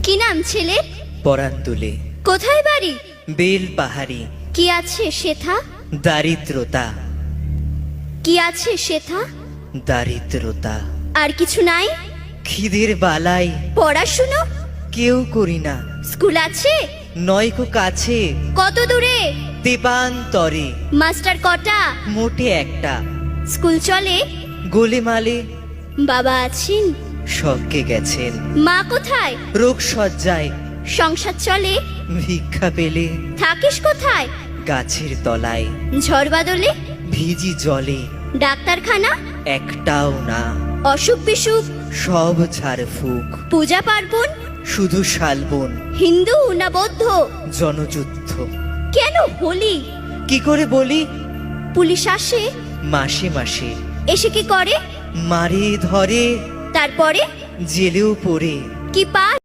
কি নাম ছেলে? পরান তুলে কোথায় বাড়ি? বেল পাহাড়ি। কি আছে সেথা? দারিদ্রতা, কি আছে সেথা? দারিদ্রতা। আর কিছু নাই? খিদের বালাই পড়াশুনো? কেউ করি না। স্কুল আছে? নয়কো কাছে কত দূরে? দেবান্তরে। মাস্টার কটা? মোটে একটা। স্কুল চলে? গোলেমালে বাবা আছেন? স্বর্গে গেছেন। মা কোথায়? রোগ সজ্জায় সংসার চলে? ভিক্ষা পেলে থাকিস কোথায়? গাছের তলায়। ঝড় বাদলে? ভিজি জলে ডাক্তারখানা? একটাও না। অসুখ বিসুখ? সব ঝাড় ফুক। পূজা পার্বণ? শুধু শালবন। হিন্দু না বৌদ্ধ? জনযুদ্ধ। কেন হোলি? কি করে বলি? পুলিশ আসে? মাসে মাসে এসে কি করে? মারে ধরে, তারপরে? জেলেও পড়ে। কি পা